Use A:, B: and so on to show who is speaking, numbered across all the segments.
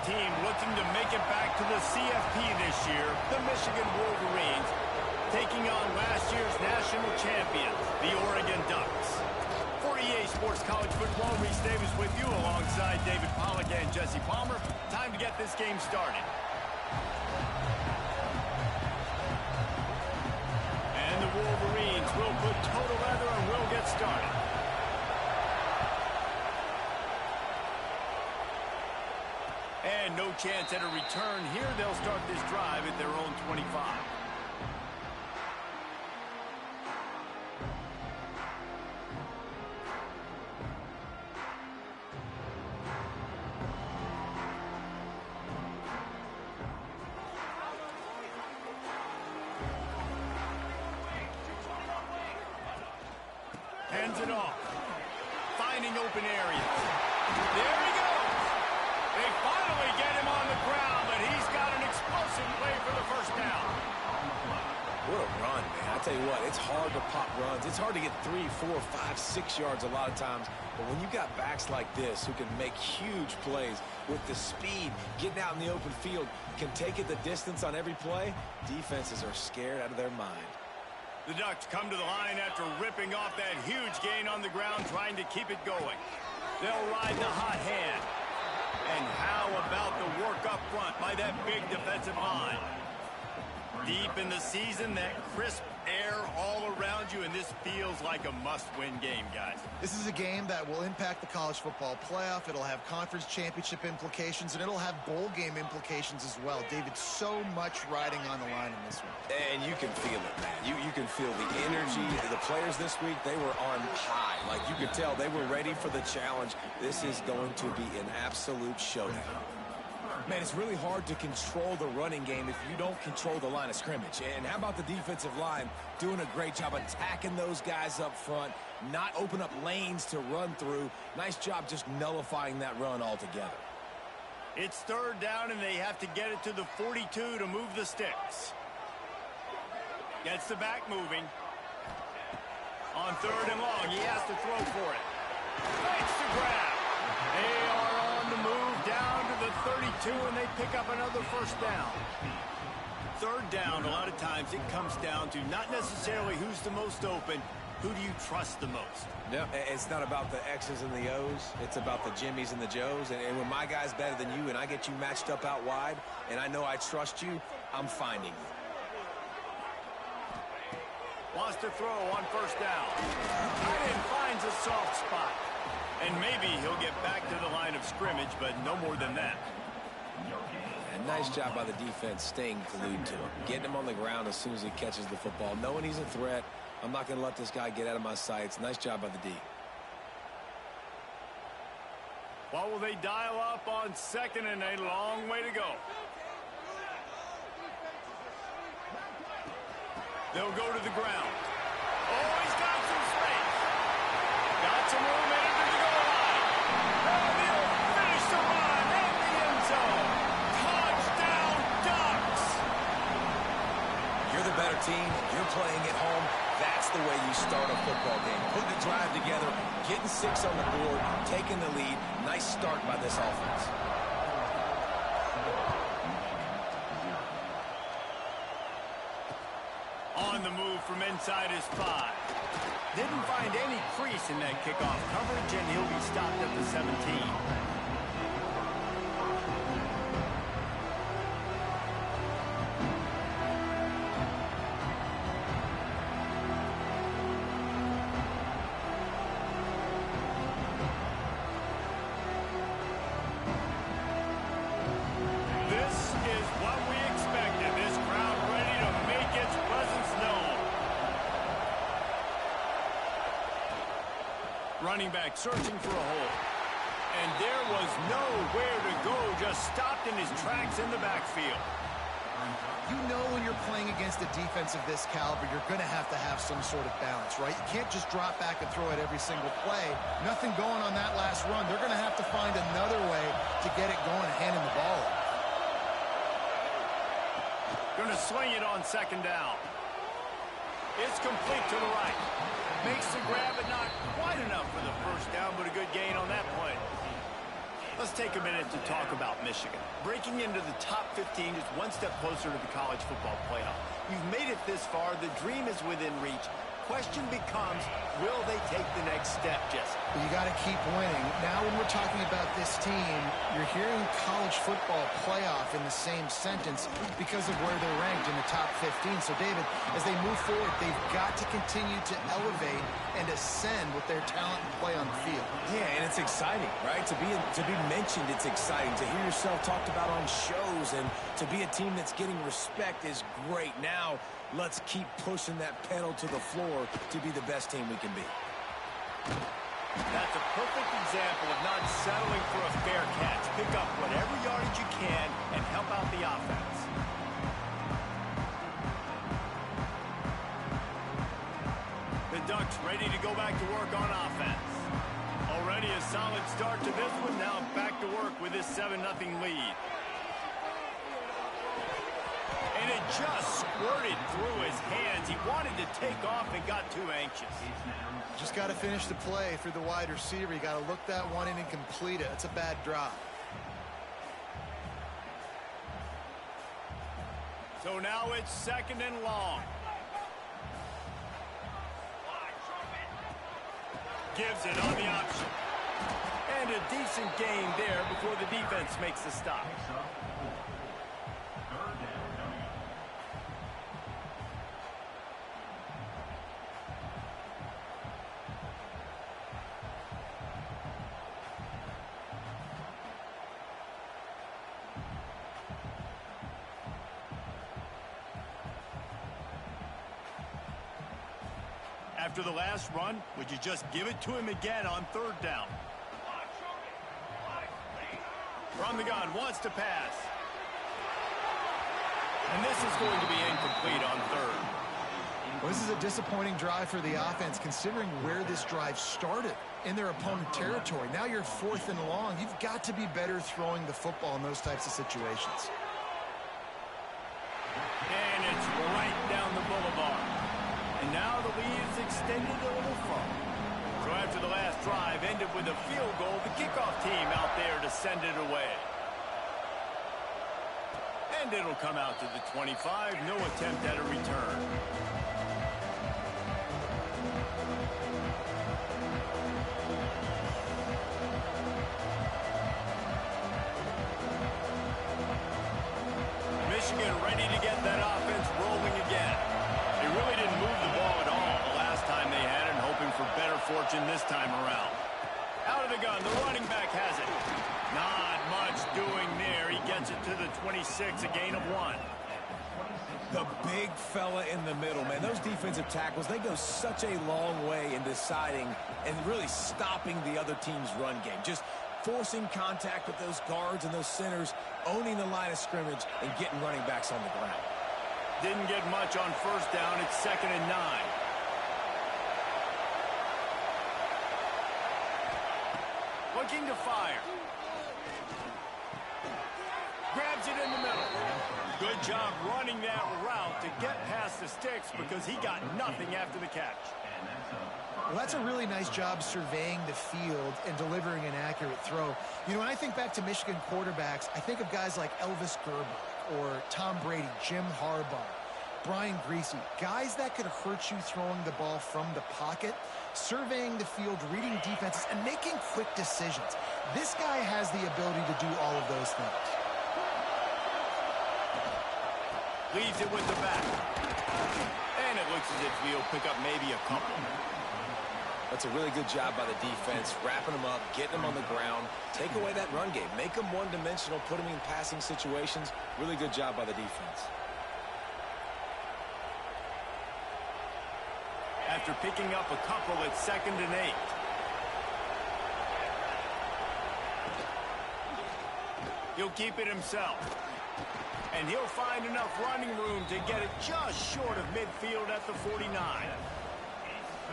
A: team looking to make it back to the CFP this year, the Michigan Wolverines, taking on last year's national champions, the Oregon Ducks. For EA Sports College Football, Reese Davis with you alongside David Pollack and Jesse Palmer. Time to get this game started. And the Wolverines will put total leather and will get started. And no chance at a return here. They'll start this drive at their own 25. Hands it off. Finding open areas. There he goes. They finally get him on the ground, but he's got an explosive play for the first down.
B: What a run, man. I tell you what, it's hard to pop runs. It's hard to get 3, 4, 5, 6 yards a lot of times. But when you got backs like this who can make huge plays with the speed, getting out in the open field, can take it the distance on every play, defenses are scared out of their mind.
A: The Ducks come to the line after ripping off that huge gain on the ground, trying to keep it going. They'll ride the hot hand. And how about the work up front by that big defensive line? Deep in the season, that crisp air all around you, and this feels like a must-win game, guys.
C: This is a game that will impact the college football playoff. It'll have conference championship implications, and it'll have bowl game implications as well. David, so much riding on the line in this one.
B: And you can feel it, man. You can feel the energy. The players this week, they were on high. Like, you could tell they were ready for the challenge. This is going to be an absolute showdown. Man, it's really hard to control the running game if you don't control the line of scrimmage. And how about the defensive line doing a great job attacking those guys up front, not open up lanes to run through. Nice job just nullifying that run altogether.
A: It's third down, and they have to get it to the 42 to move the sticks. Gets the back moving. On third and long, he has to throw for it. Fights to grab. They are on the move down to the 32, and they pick up another first down. Third down, a lot of times it comes down to not necessarily who's the most open, who do you trust the most?
B: Yeah, it's not about the X's and the O's. It's about the Jimmys and the Joes. And when my guy's better than you and I get you matched up out wide, and I know I trust you, I'm finding you.
A: Wants to throw on first down. Tight end finds a soft spot. And maybe he'll get back to the line of scrimmage, but no more than that.
B: And nice job by the defense staying glued to him. Getting him on the ground as soon as he catches the football. Knowing he's a threat, I'm not going to let this guy get out of my sights. Nice job by the D.
A: What will they dial up on second and a long way to go? They'll go to the ground. Oh, he's got some space. Got some room in it to the goal line. And he'll finish the run in the end zone. Touchdown, Ducks.
B: You're the better team. You're playing at home. That's the way you start a football game. Putting a drive together, getting 6 on the board, taking the lead. Nice start by this offense.
A: On the move from inside his 5. Didn't find any crease in that kickoff coverage, and he'll be stopped at the 17. This is what we expected. This crowd ready to make its presence known. Running back searching for a hole. And there was nowhere to go, just stopped in his tracks in the backfield.
C: You know when you're playing against a defense of this caliber, you're going to have some sort of balance, right? You can't just drop back and throw it every single play. Nothing going on that last run. They're going to have to find another way to get it going, handing the ball off.
A: Going to swing it on second down. It's complete to the right. Makes the grab, but not quite enough for the first down, but a good gain on that play. Let's take a minute to talk about Michigan. Breaking into the top 15 is one step closer to the college football playoff. You've made it this far. The dream is within reach. Question becomes, will they take the next step, Jesse?
C: Well, you got to keep winning. Now when we're talking about this team, you're hearing college football playoff in the same sentence because of where they're ranked in the top 15. So, David, as they move forward, they've got to continue to elevate and ascend with their talent and play on the field.
B: Yeah, and it's exciting, right? To be mentioned, it's exciting. To hear yourself talked about on shows and to be a team that's getting respect is great. Now, let's keep pushing that pedal to the floor to be the best team we can be.
A: That's a perfect example of not settling for a fair catch. Pick up whatever yardage you can and help out the offense. The Ducks ready to go back to work on offense. Already a solid start to this one. Now back to work with this 7-0 lead. And it just squirted through his hands. He wanted to take off and got too anxious.
C: Just got to finish the play for the wide receiver. You got to look that one in and complete it. It's a bad drop.
A: So now it's 2nd and long. Gives it on the option. And a decent gain there before the defense makes the stop. After the last run, would you just give it to him again on 3rd down? From the gun, wants to pass. And this is going to be incomplete on 3rd.
C: Well, this is a disappointing drive for the offense, considering where this drive started in their opponent territory. Now you're 4th and long. You've got to be better throwing the football in those types of situations.
A: And it's right down the boulevard. And now the lead is extended a little further. So after the last drive ended with a field goal, the kickoff team out there to send it away. And it'll come out to the 25. No attempt at a return. Michigan ready to get that offense rolling again. They really didn't move the ball at all the last time they had it, hoping for better fortune this time around. Out of the gun, the running back has it. Not much doing there. He gets it to the 26, a gain of 1.
B: The big fella in the middle, man. Those defensive tackles, they go such a long way in deciding and really stopping the other team's run game. Just forcing contact with those guards and those centers, owning the line of scrimmage, and getting running backs on the ground.
A: Didn't get much on 1st down. It's 2nd and 9. Looking to fire. Grabs it in the middle. Good job running that route to get past the sticks because he got nothing after the catch.
C: Well, that's a really nice job surveying the field and delivering an accurate throw. You know, when I think back to Michigan quarterbacks, I think of guys like Elvis Grbac or Tom Brady, Jim Harbaugh, Brian Griese, guys that could hurt you throwing the ball from the pocket, surveying the field, reading defenses, and making quick decisions. This guy has the ability to do all of those things.
A: Leaves it with the back. And it looks as if he'll pick up maybe a couple.
B: That's a really good job by the defense, wrapping them up, getting them on the ground, take away that run game, make them one-dimensional, put them in passing situations. Really good job by the defense.
A: After picking up a couple, it's 2nd and 8. He'll keep it himself. And he'll find enough running room to get it just short of midfield at the 49.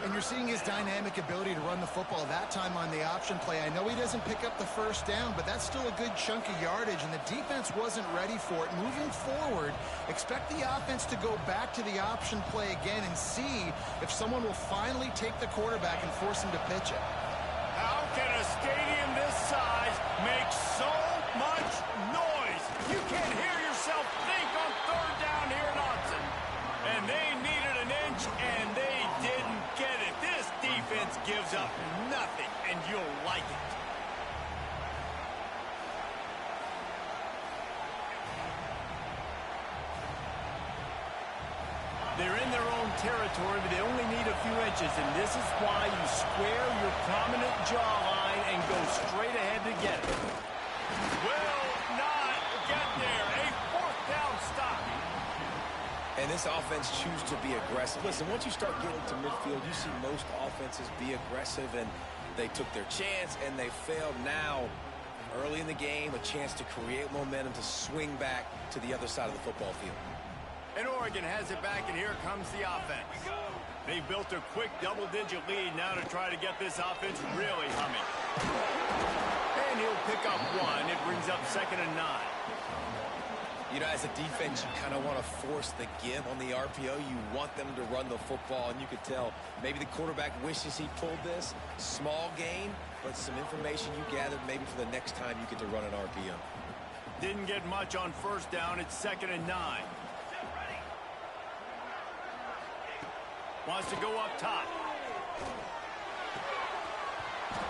C: And you're seeing his dynamic ability to run the football that time on the option play. I know he doesn't pick up the 1st down, but that's still a good chunk of yardage, and the defense wasn't ready for it. Moving forward, expect the offense to go back to the option play again and see if someone will finally take the quarterback and force him to pitch it.
A: How can a stadium this size make nothing, and you'll like it. They're in their own territory, but they only need a few inches, and this is why you square your prominent jawline and go straight ahead to get it. Will not get there. A fourth down stop.
B: And this offense chooses to be aggressive. Listen, once you start getting to midfield, you see most offenses be aggressive, and they took their chance, and they failed. Now, early in the game, a chance to create momentum to swing back to the other side of the football field.
A: And Oregon has it back, and here comes the offense. They built a quick double-digit lead now to try to get this offense really humming. And he'll pick up one. It brings up 2nd and 9.
B: You know, as a defense, you kind of want to force the give on the RPO. You want them to run the football, and you could tell maybe the quarterback wishes he pulled this. Small gain, but some information you gathered maybe for the next time you get to run an RPO.
A: Didn't get much on 1st down. It's 2nd and 9. Wants to go up top.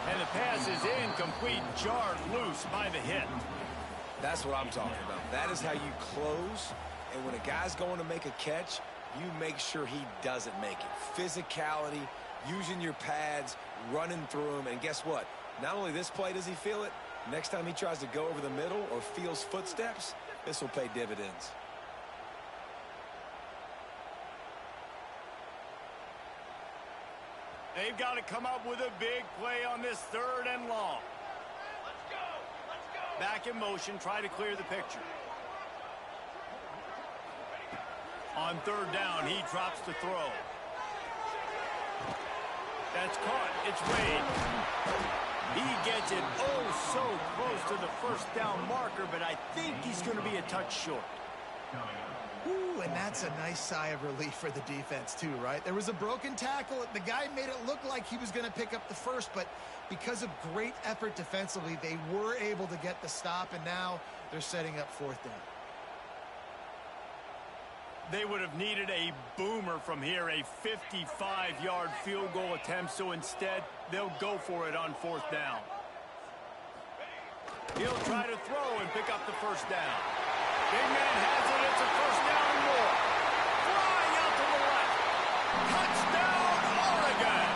A: And the pass is incomplete, jarred loose by the hit.
B: That's what I'm talking about. That is how you close. And when a guy's going to make a catch, you make sure he doesn't make it. Physicality, using your pads, running through him. And guess what? Not only this play does he feel it, next time he tries to go over the middle or feels footsteps, this will pay dividends.
A: They've got to come up with a big play on this 3rd and long. Let's go. Let's go. Back in motion, try to clear the picture. On 3rd down, he drops to throw. That's caught. It's Wade. He gets it so close to the 1st down marker, but I think he's going to be a touch short.
C: Ooh, and that's a nice sigh of relief for the defense, too, right? There was a broken tackle. The guy made it look like he was going to pick up the first, but because of great effort defensively, they were able to get the stop, and now they're setting up 4th down.
A: They would have needed a boomer from here, a 55-yard field goal attempt, so instead they'll go for it on 4th down. He'll try to throw and pick up the 1st down. Big man has it. It's a 1st down and more. Flying out to the left. Touchdown, Oregon.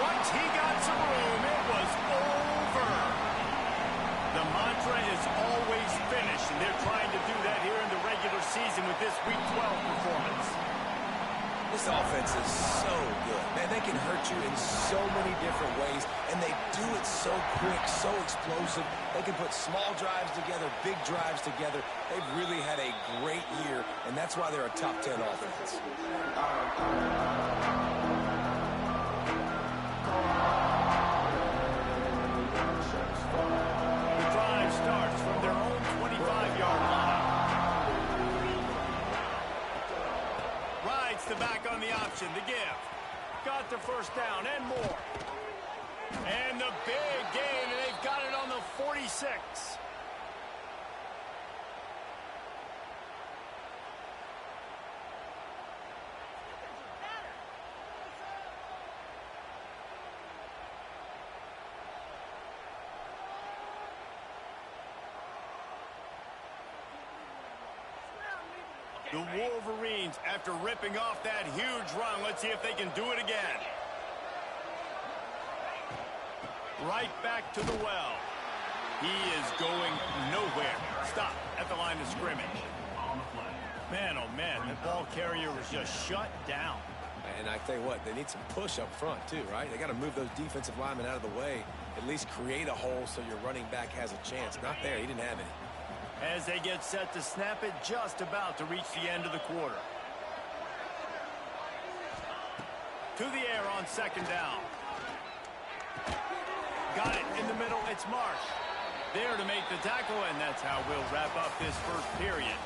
A: Once he got some room, it was over. The mantra is always finish, and they're trying to do that here in the regular season with this Week 12 performance.
B: This offense is so good. Man, they can hurt you in so many different ways, and they do it so quick, so explosive. They can put small drives together, big drives together. They've really had a great year, and that's why they're a top 10 offense.
A: The drive starts from their own 25-yard line. Rides the back on the option, the give. Got the 1st down and more. And the big gain, and they've got it on the 46. The Wolverines, after ripping off that huge run, let's see if they can do it again. Right back to the well. He is going nowhere. Stop at the line of scrimmage. Man, oh man, the ball carrier was just shut down.
B: And I tell you what, they need some push up front too, right? They got to move those defensive linemen out of the way, at least create a hole so your running back has a chance. Not there, he didn't have any.
A: As they get set to snap it, just about to reach the end of the quarter. To the air on 2nd down. Got it in the middle, it's Marsh. There to make the tackle, and that's how we'll wrap up this 1st period.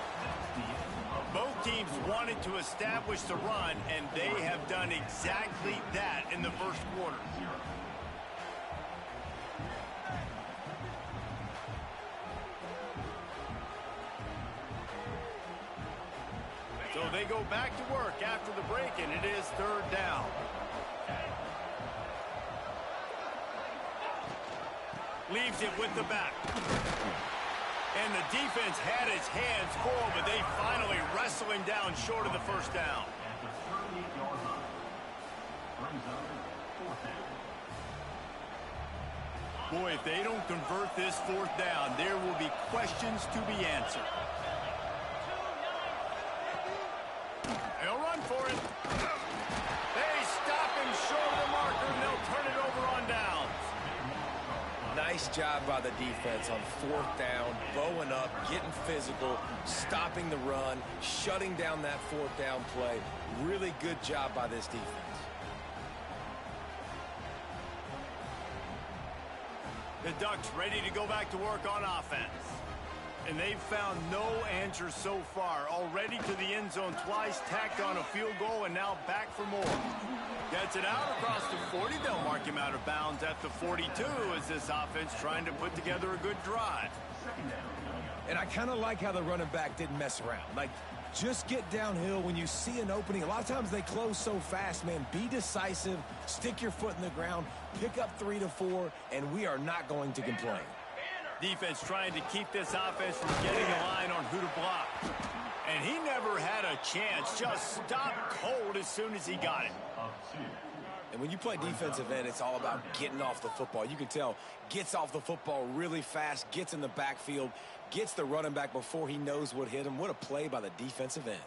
A: Both teams wanted to establish the run, and they have done exactly that in the 1st quarter. So they go back to work after the break, and it is 3rd down. Leaves it with the back. And the defense had its hands full, but they finally wrestle him down short of the first down. Boy, if they don't convert this fourth down, there will be questions to be answered. They'll run for it. They stop him short of the marker, and they'll turn it over on downs.
B: Nice job by the defense on fourth down, bowing up, getting physical, stopping the run, shutting down that fourth down play. Really good job by this defense.
A: The Ducks ready to go back to work on offense. And they've found no answer so far. Already to the end zone twice, tacked on a field goal, and now back for more. Gets it out across the 40. They'll mark him out of bounds at the 42 as this offense trying to put together a good drive.
B: And I kind of like how the running back didn't mess around. Like, just get downhill when you see an opening. A lot of times they close so fast, man. Be decisive, stick your foot in the ground, pick up 3 to 4, and we are not going to complain.
A: Defense trying to keep this offense from getting a line on who to block. And he never had a chance. Just stopped cold as soon as he got it.
B: And when you play defensive end, it's all about getting off the football. You can tell, gets off the football really fast, gets in the backfield, gets the running back before he knows what hit him. What a play by the defensive end.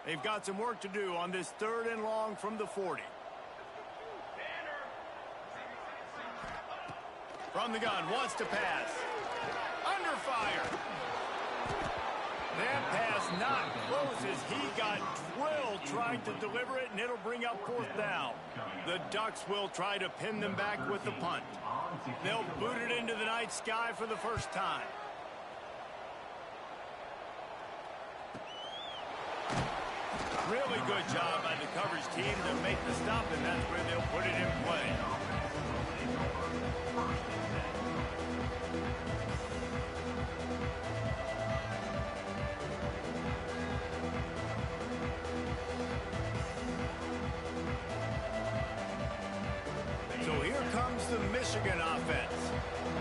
A: They've got some work to do on this 3rd and long from the 40. From the gun, wants to pass. Under fire. That pass not close as he got drilled trying to deliver it, and it'll bring up 4th down. The Ducks will try to pin them back with the punt. They'll boot it into the night sky for the first time. Really good job by the coverage team to make the stop, and that's where they'll put it in play. So here comes the Michigan offense.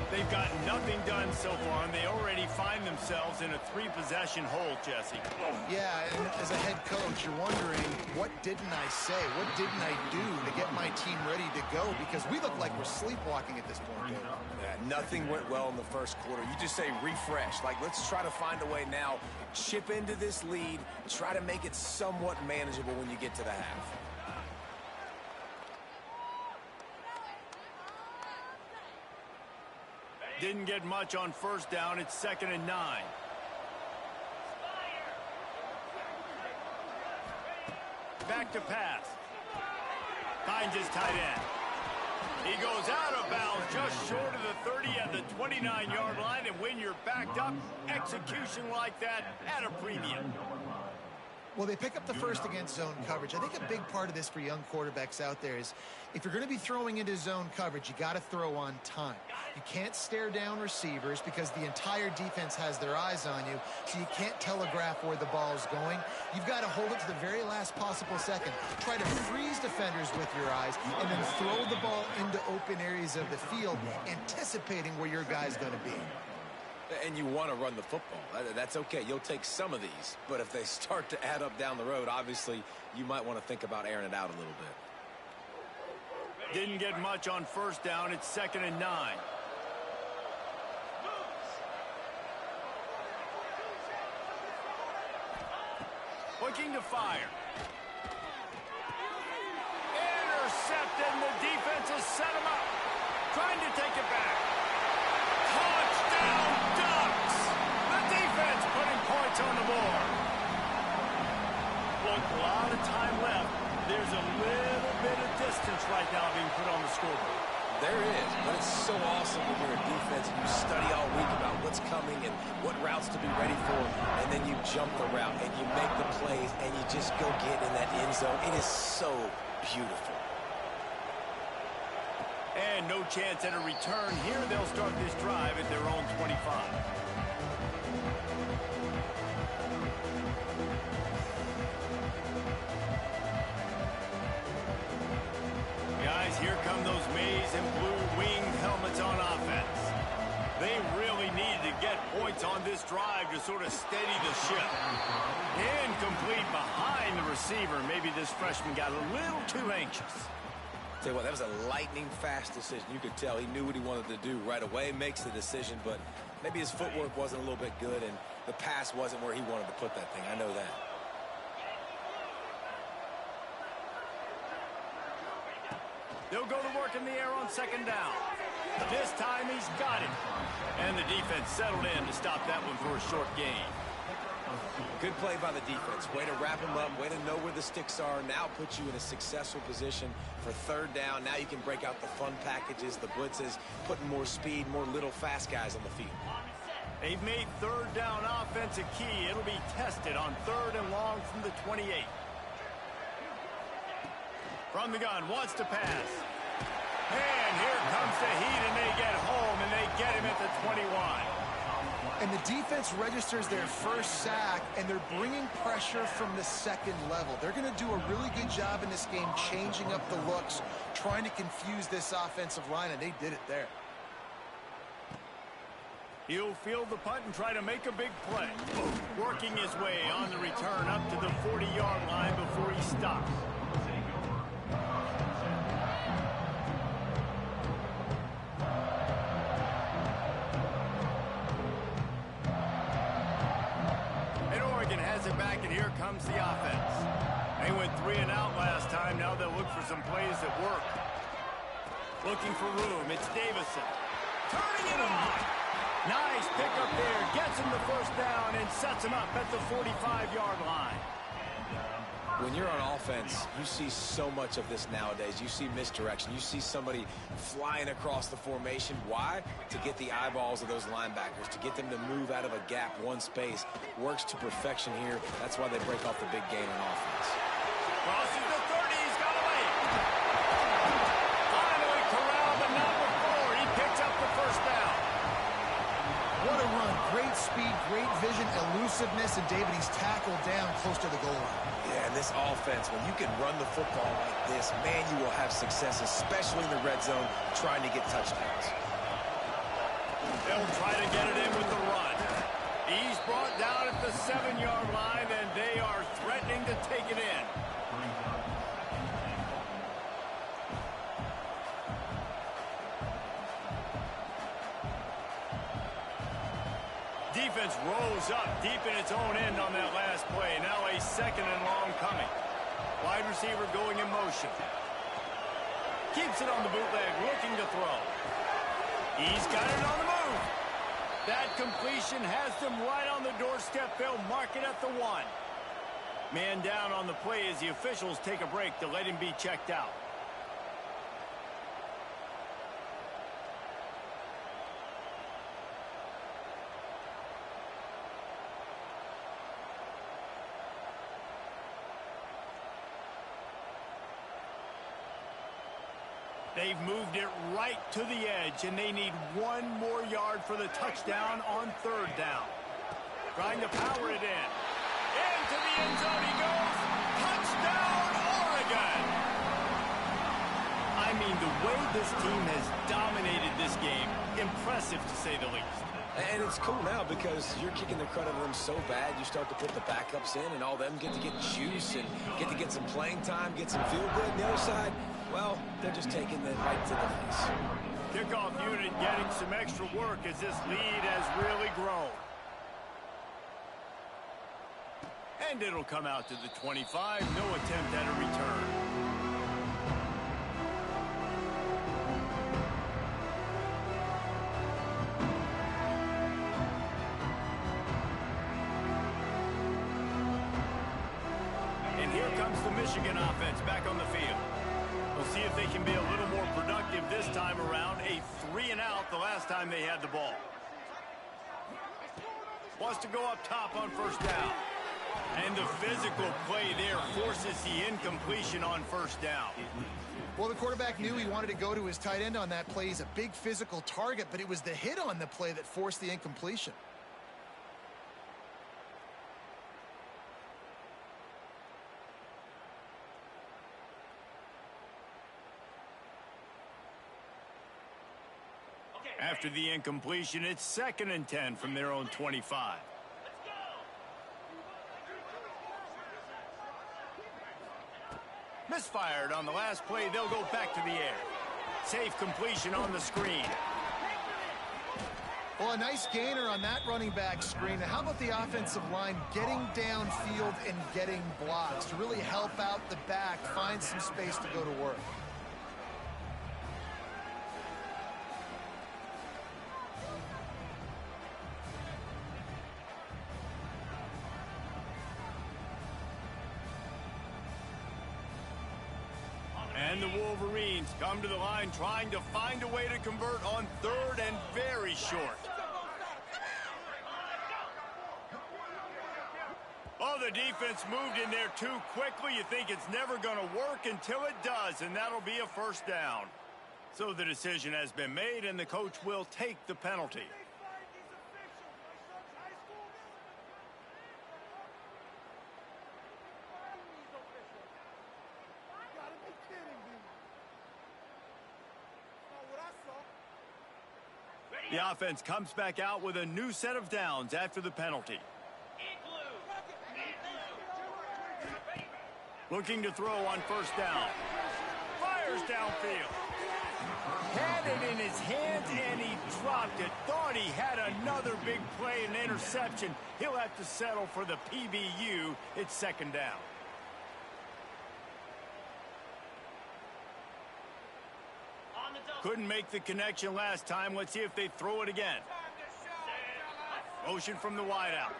A: They've got nothing done so far, and they already find themselves in a 3-possession hole, Jesse.
C: Yeah, and as a head coach, you're wondering, what didn't I say? What didn't I do to get my team ready to go? Because we look like we're sleepwalking at this point, David.
B: Yeah, nothing went well in the first quarter. You just say refresh. Like, let's try to find a way now, chip into this lead, try to make it somewhat manageable when you get to the half.
A: Didn't get much on first down. It's 2nd and 9. Back to pass. Finds his tight end. He goes out of bounds just short of the 30 at the 29-yard line, and when you're backed up, execution like that at a premium.
C: Well, they pick up the first against zone coverage. I think a big part of this for young quarterbacks out there is if you're going to be throwing into zone coverage, you got to throw on time. You can't stare down receivers because the entire defense has their eyes on you, so you can't telegraph where the ball's going. You've got to hold it to the very last possible second. Try to freeze defenders with your eyes and then throw the ball into open areas of the field, anticipating where your guy's going to be.
B: And you want to run the football. That's okay. You'll take some of these. But if they start to add up down the road, obviously, you might want to think about airing it out a little bit.
A: Didn't get much on first down. It's 2nd and 9. Looking to fire. Intercepted, and the defense has set him up. Trying to take it back. Touchdown, Ducks! The defense putting points on the board. Look, a lot of time left. There's a little bit of distance right now being put on the scoreboard.
B: There is, but it's so awesome when you're a defense and you study all week about what's coming and what routes to be ready for, and then you jump the route and you make the plays and you just go get in that end zone. It is so beautiful.
A: And no chance at a return here. They'll start this drive at their own 25. Guys, here come those maize and blue winged helmets on offense. sort of steady the ship. Incomplete behind the receiver. Maybe this freshman got a little too anxious.
B: Tell you what, that was a lightning-fast decision. You could tell he knew what he wanted to do right away, makes the decision, but maybe his footwork wasn't a little bit good, and the pass wasn't where he wanted to put that thing. I know that.
A: They'll go to work in the air on second down. This time he's got it. And the defense settled in to stop that one for a short gain.
B: Good play by the defense. Way to wrap him up. Way to know where the sticks are. Now puts you in a successful position for third down. Now you can break out the fun packages, the blitzes, putting more speed, more little fast guys on the field.
A: They've made third down offense a key. It'll be tested on third and long from the 28. From the gun, wants to pass. And here comes the heat, and they get home, and they get him at the 21.
C: And the defense registers their first sack, and they're bringing pressure from the second level. They're going to do a really good job in this game changing up the looks, trying to confuse this offensive line, and they did it there.
A: He'll field the punt and try to make a big play. Working his way on the return up to the 40-yard line before he stops. It back, and here comes the offense. They went 3 and out last time. Now they'll look for some plays that work. Looking for room. It's Davison. Turning it on. Nice pickup there. Gets him the first down and sets him up at the 45-yard line.
B: When you're on offense, you see so much of this nowadays. You see misdirection. You see somebody flying across the formation. Why? To get the eyeballs of those linebackers, to get them to move out of a gap, one space. Works to perfection here. That's why they break off the big gain on offense.
A: Crosses the 30. He's got away. Finally corralled, but not before. He picks up the first down.
C: What a run. Great speed, great vision, elusiveness, and David, he's tackled down close to the goal line.
B: Yeah, and this offense, when you can run the football like this, man, you will have success, especially in the red zone, trying to get touchdowns.
A: They'll try to get it in with the run. He's brought down at the 7-yard line, and they are threatening to take it in. Defense rolls up deep in its own end on that last play. Now a second and long coming. Wide receiver going in motion. Keeps it on the bootleg, looking to throw. He's got it on the move. That completion has them right on the doorstep. They'll mark it at the 1. Man down on the play as the officials take a break to let him be checked out. They've moved it right to the edge, and they need 1 more yard for the touchdown on third down. Trying to power it in. Into the end zone he goes. Touchdown, Oregon! I mean, the way this team has dominated this game, impressive to say the least.
B: And it's cool now because you're kicking the crud out of them so bad, you start to put the backups in, and all them get to get juice and get to get some playing time, get some feel good. And the other side, well, they're just taking them right to the face.
A: Kickoff unit getting some extra work as this lead has really grown. And it'll come out to the 25. No attempt at a return. And here comes the Michigan offense back on the field. We'll see if they can be a little more productive this time around. A 3 and out the last time they had the ball. Wants to go up top on first down. And the physical play there forces the incompletion on first down.
C: Well, the quarterback knew he wanted to go to his tight end on that play. He's a big physical target, but it was the hit on the play that forced the incompletion.
A: After the incompletion, it's 2nd and 10 from their own 25. Misfired on the last play. They'll go back to the air. Safe completion on the screen.
C: Well, a nice gainer on that running back screen. Now, how about the offensive line getting downfield and getting blocks to really help out the back, find some space to go to work?
A: And the Wolverines come to the line trying to find a way to convert on third and very short. Oh, the defense moved in there too quickly. You think it's never going to work until it does, and that'll be a first down. So the decision has been made, and the coach will take the penalty. The offense comes back out with a new set of downs after the penalty. Looking to throw on first down. Fires downfield. Had it in his hands and he dropped it. Thought he had another big play and interception. He'll have to settle for the PBU. It's second down. Couldn't make the connection last time. Let's see if they throw it again. Motion from the wideout.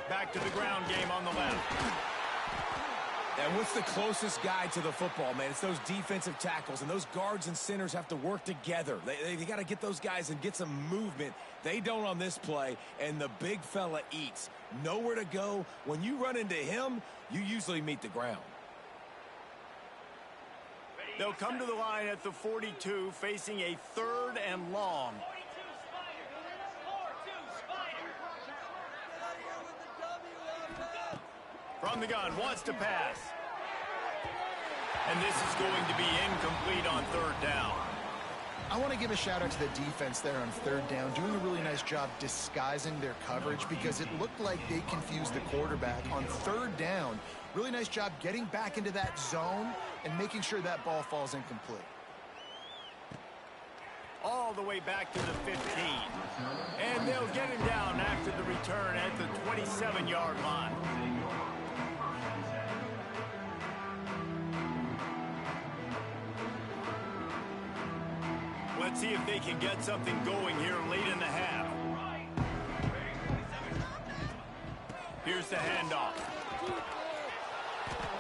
A: Back to the ground game on the left.
B: And what's the closest guy to the football, man? It's those defensive tackles, and those guards and centers have to work together. They got to get those guys and get some movement. They don't on this play, and the big fella eats. Nowhere to go. When you run into him, you usually meet the ground.
A: They'll come to the line at the 42, facing a third and long. From the gun, wants to pass. And this is going to be incomplete on third down.
C: I want to give a shout out to the defense there on third down, doing a really nice job disguising their coverage because it looked like they confused the quarterback on third down. Really nice job getting back into that zone and making sure that ball falls incomplete.
A: All the way back to the 15. And they'll get him down after the return at the 27-yard line. Let's see if they can get something going here late in the half. Here's the handoff.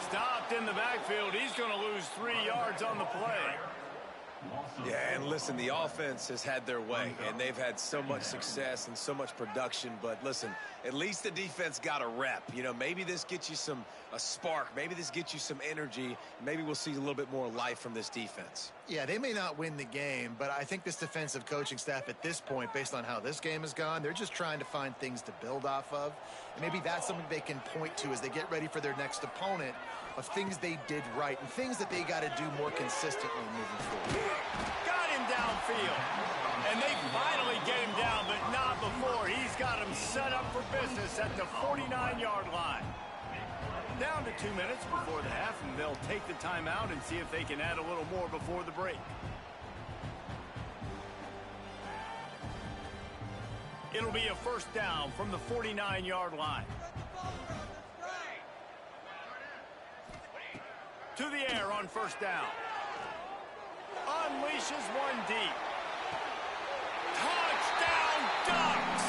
A: Stopped in the backfield. He's going to lose 3 yards on the play.
B: Yeah, and listen, the offense has had their way, and they've had so much success and so much production. But listen, at least the defense got a rep. You know, maybe this gets you a spark. Maybe this gets you some energy. Maybe we'll see a little bit more life from this defense.
C: Yeah, they may not win the game, but I think this defensive coaching staff at this point, based on how this game has gone, they're just trying to find things to build off of. And maybe that's something they can point to as they get ready for their next opponent, of things they did right and things that they got to do more consistently moving forward.
A: Got him downfield. And they finally get him down, but not before. He's got him set up for business at the 49-yard line. Down to 2 minutes before the half, and they'll take the timeout and see if they can add a little more before the break. It'll be a first down from the 49-yard line. To the air on first down. Unleashes one deep. Touchdown Ducks!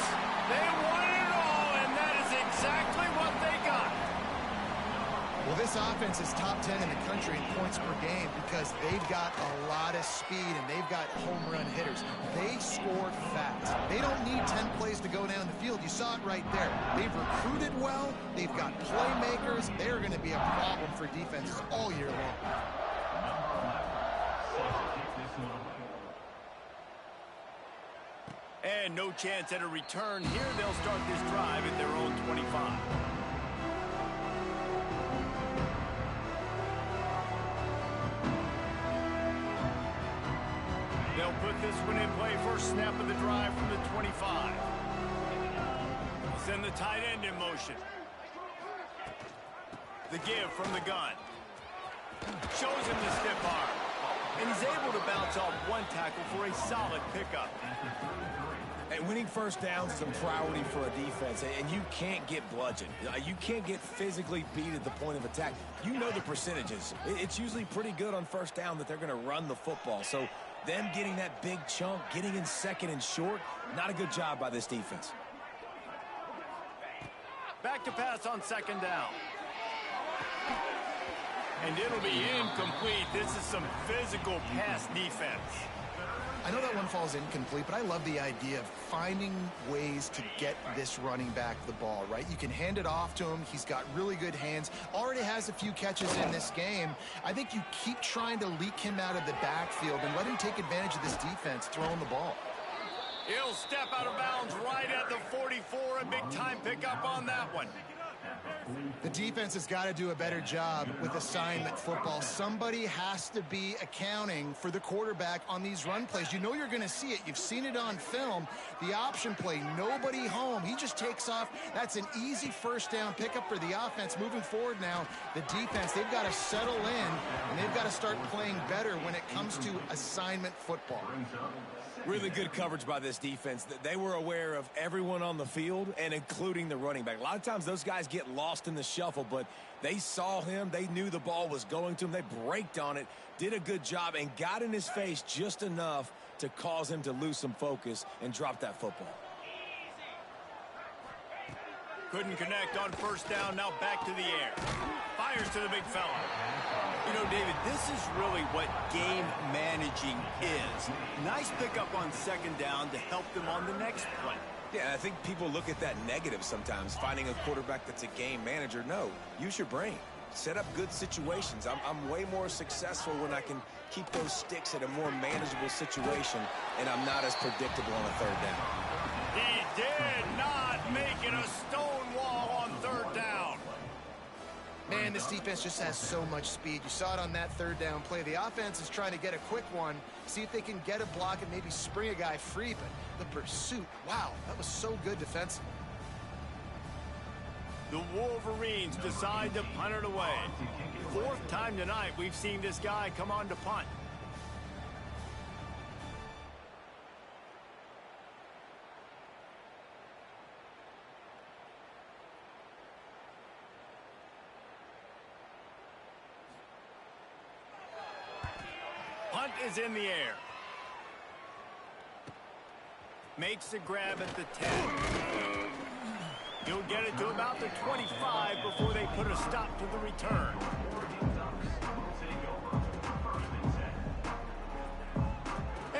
A: They won it all, and that is exactly what they got.
C: Well, this offense is top 10 in the country in points per game because they've got a lot of speed and they've got home run hitters. They score fast. They don't need 10 plays to go down the field. You saw it right there. They've recruited well. They've got playmakers. They're going to be a problem for defenses all year long.
A: And no chance at a return here. They'll start this drive at their own 25. They'll put this one in play. First snap of the drive from the 25. Send the tight end in motion. The give from the gun. Shows him the stiff arm. And he's able to bounce off one tackle for a solid pickup.
B: And winning first downs is a priority for a defense, and you can't get bludgeoned. You can't get physically beat at the point of attack. You know the percentages. It's usually pretty good on first down that they're going to run the football. So them getting that big chunk, getting in second and short, not a good job by this defense.
A: Back to pass on second down. And it'll be incomplete. This is some physical pass defense.
C: I know that one falls incomplete, but I love the idea of finding ways to get this running back the ball, right? You can hand it off to him. He's got really good hands. Already has a few catches in this game. I think you keep trying to leak him out of the backfield and let him take advantage of this defense throwing the ball.
A: He'll step out of bounds right at the 44. A big-time pickup on that one.
C: The defense has got to do a better job with assignment football. Somebody has to be accounting for the quarterback on these run plays. You know you're going to see it. You've seen it on film. The option play, nobody home. He just takes off. That's an easy first down pickup for the offense. Moving forward now, the defense, they've got to settle in, and they've got to start playing better when it comes to assignment football.
B: Really good coverage by this defense. They were aware of everyone on the field, and including the running back. A lot of times those guys get lost in the shuffle, but they saw him. They knew the ball was going to him. They braked on it, did a good job, and got in his face just enough to cause him to lose some focus and drop that football.
A: Couldn't connect on first down. Now back to the air. Fires to the big fella. You know, David, this is really what game managing is. Nice pickup on second down to help them on the next play.
B: Yeah, I think people look at that negative sometimes, finding a quarterback that's a game manager. No, use your brain. Set up good situations. I'm way more successful when I can keep those sticks at a more manageable situation, and I'm not as predictable on a third down.
A: He did not make it a stone wall on third down.
C: Man, this defense just has so much speed. You saw it on that third down play. The offense is trying to get a quick one, see if they can get a block and maybe spring a guy free, but the pursuit, wow, that was so good defensively.
A: The Wolverines decide to punt it away. Fourth time tonight we've seen this guy come on to punt. Punt is in the air. Makes the grab at the 10. He'll get it to about the 25 before they put a stop to the return.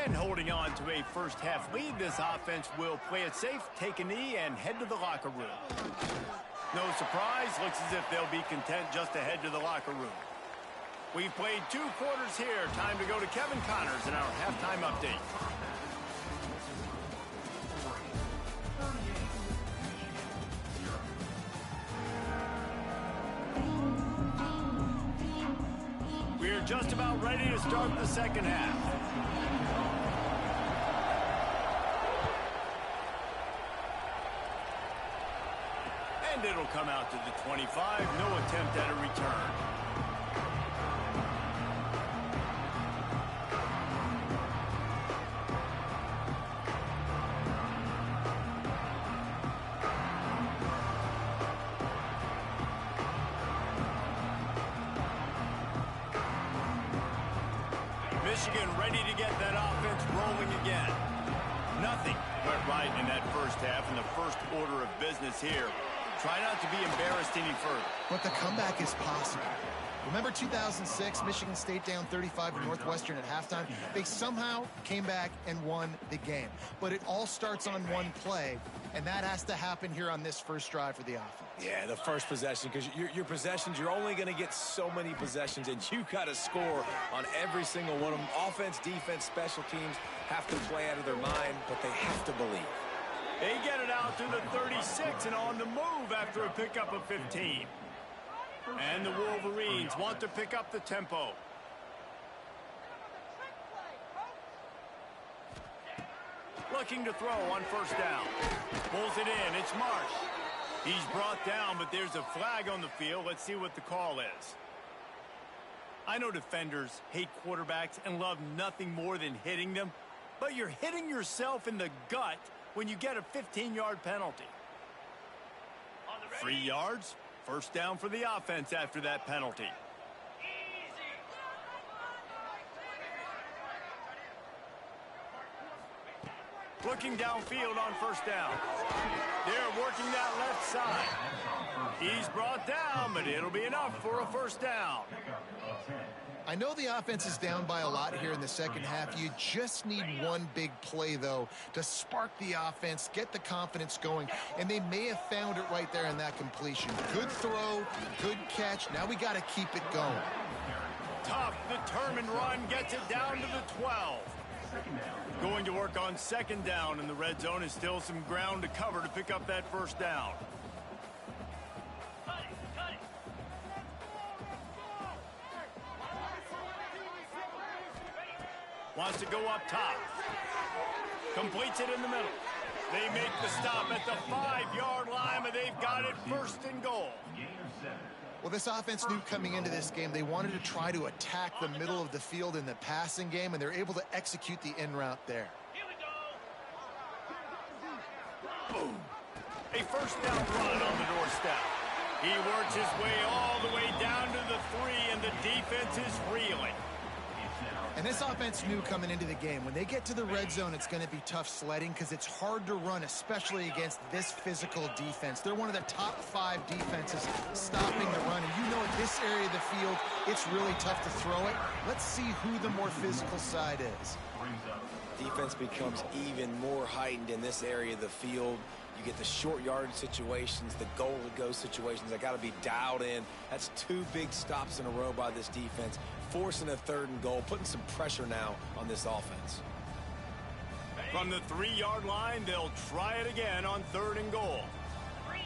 A: And holding on to a first-half lead, this offense will play it safe, take a knee, and head to the locker room. No surprise, looks as if they'll be content just to head to the locker room. We've played 2 quarters here. Time to go to Kevin Connors in our halftime update. We're just about ready to start the second half. And it'll come out to the 25. No attempt at a return. Michigan ready to get that offense rolling again. Nothing went right in that first half in the first order of business here. Try not to be embarrassed any further.
C: But the comeback is possible. Remember 2006, Michigan State down 35 to Northwestern at halftime? They somehow came back and won the game. But it all starts on one play, and that has to happen here on this first drive for the offense.
B: Yeah, the first possession, because your possessions, you're only going to get so many possessions, and you got to score on every single one of them. Offense, defense, special teams have to play out of their mind, but they have to believe.
A: They get it out to the 36 and on the move after a pickup of 15. And the Wolverines want to pick up the tempo. looking to throw on first down. Pulls it in. It's Marsh. He's brought down, but there's a flag on the field. Let's see what the call is. I know defenders hate quarterbacks and love nothing more than hitting them, but you're hitting yourself in the gut when you get a 15-yard penalty. 3 yards, first down for the offense after that penalty. Looking downfield on first down. They're working that left side. He's brought down, but it'll be enough for a first down.
C: I know the offense is down by a lot here in the second half. You just need one big play, though, to spark the offense, get the confidence going, and they may have found it right there in that completion. Good throw, good catch. Now we got to keep it going.
A: Tough, determined run gets it down to the 12. Going to work on second down in the red zone is still some ground to cover to pick up that first down. Wants to go up top. Completes it in the middle. They make the stop at the 5-yard line, but they've got it first and goal.
C: Well, this offense knew coming into this game they wanted to try to attack the middle of the field in the passing game, and they're able to execute the in route there.
A: Boom. A first down run on the doorstep. He works his way all the way down to the 3, and the defense is reeling.
C: And this offense knew coming into the game, when they get to the red zone, it's going to be tough sledding because it's hard to run, especially against this physical defense. They're one of the top 5 defenses stopping the run. And you know, at this area of the field, it's really tough to throw it. Let's see who the more physical side is.
B: Defense becomes even more heightened in this area of the field. You get the short yardage situations, the goal-to-go situations that got to be dialed in. That's 2 big stops in a row by this defense, forcing a 3rd and goal, putting some pressure now on this offense.
A: From the 3-yard line, they'll try it again on 3rd and goal.
D: 3:25.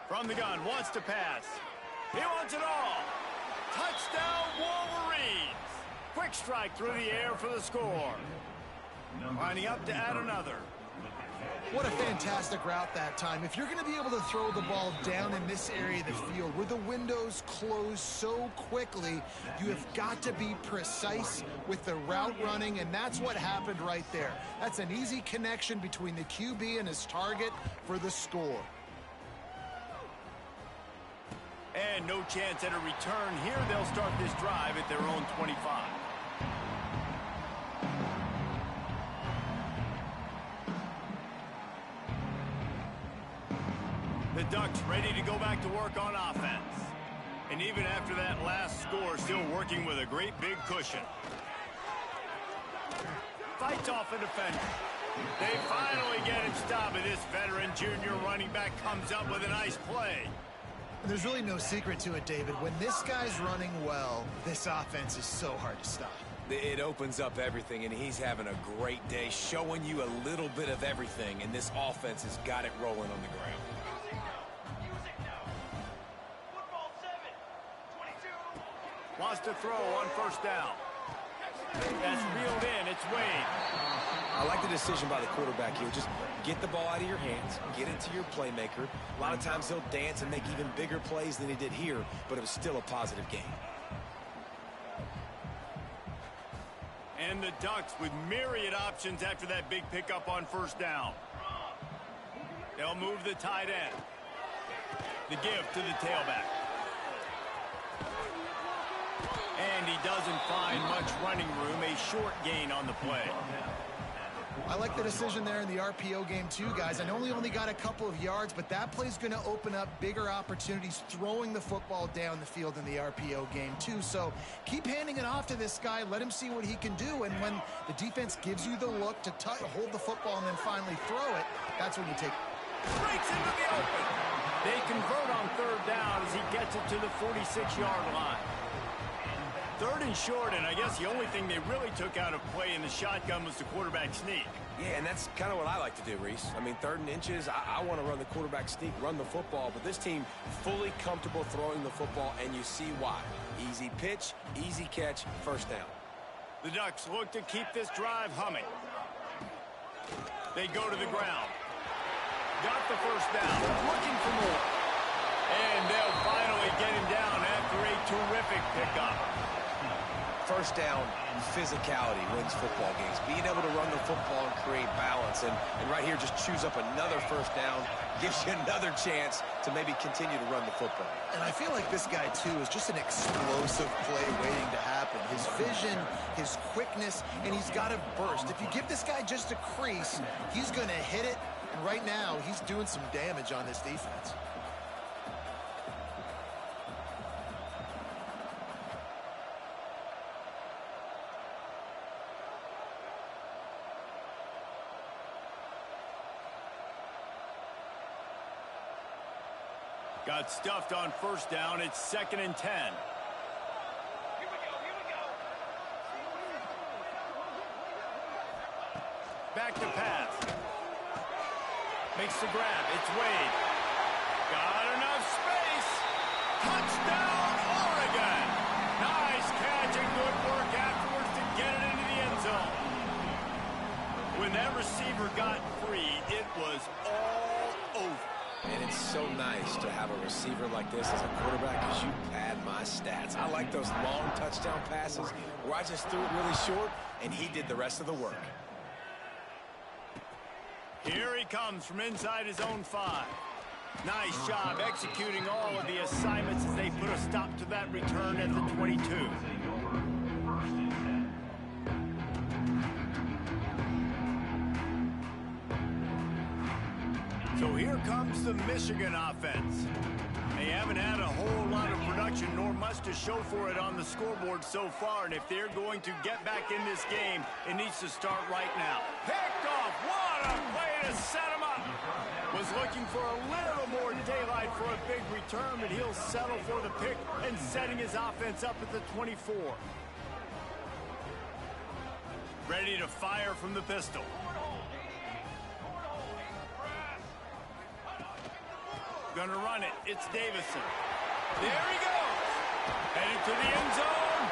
A: From the gun, wants to pass. He wants it all. Touchdown, Wolverines. Quick strike through the air for the score. Lining up to add another.
C: What a fantastic route that time. If you're going to be able to throw the ball down in this area of the field where the windows close so quickly, you have got to be precise with the route running, and that's what happened right there. That's an easy connection between the QB and his target for the score.
A: And no chance at a return here. They'll start this drive at their own 25. The Ducks ready to go back to work on offense. And even after that last score, still working with a great big cushion. Fights off a defender. They finally get him stopped, and this veteran junior running back comes up with a nice play.
C: There's really no secret to it, David. When this guy's running well, this offense is so hard to stop.
B: It opens up everything, and he's having a great day, showing you a little bit of everything, and this offense has got it rolling on the ground.
A: Wants to throw on first down. That's reeled in. It's Wade.
B: I like the decision by the quarterback here. Just get the ball out of your hands, get it to your playmaker. A lot of times he'll dance and make even bigger plays than he did here, but it was still a positive game.
A: And the Ducks with myriad options after that big pickup on first down. They'll move the tight end. The give to the tailback. And he doesn't find much running room. A short gain on the play.
C: I like the decision there in the RPO game too, guys. I know he only got a couple of yards, but that play's going to open up bigger opportunities throwing the football down the field in the RPO game too. So keep handing it off to this guy. Let him see what he can do. And when the defense gives you the look to hold the football and then finally throw it, that's when you take it.
A: Breaks into the open. They convert on third down as he gets it to the 46-yard line. 3rd and short, and I guess the only thing they really took out of play in the shotgun was the quarterback sneak.
B: Yeah, and that's kind of what I like to do, Reese. I mean, 3rd and inches, I want to run the quarterback sneak, run the football, but this team fully comfortable throwing the football, and you see why. Easy pitch, easy catch, first down.
A: The Ducks look to keep this drive humming. They go to the ground. Got the first down. Looking for more. And they'll finally get him down after a terrific pickup.
B: First down, physicality wins football games. Being able to run the football and create balance. And right here, just choose up another first down, gives you another chance to maybe continue to run the football.
C: And I feel like this guy, too, is just an explosive play waiting to happen. His vision, his quickness, and he's got a burst. If you give this guy just a crease, he's going to hit it. And right now, he's doing some damage on this defense.
A: Got stuffed on first down. It's 2nd and 10.
D: Here we go.
A: Back to pass. Makes the grab. It's Wade. Got enough space. Touchdown, Oregon. Nice catch and good work afterwards to get it into the end zone. When that receiver got free, it was all over.
B: And it's so nice to have a receiver like this as a quarterback because you pad my stats. I like those long touchdown passes where I just threw it really short and he did the rest of the work.
A: Here he comes from inside his own 5. Nice job executing all of the assignments as they put a stop to that return at the 22. So here comes the Michigan offense. They haven't had a whole lot of production nor much to show for it on the scoreboard so far, and if they're going to get back in this game, it needs to start right now. Picked off. What a play to set him up. Was looking for a little more daylight for a big return, but he'll settle for the pick and setting his offense up at the 24. Ready to fire from the pistol. Gonna run it. It's Davison. There he goes. Headed to the end zone.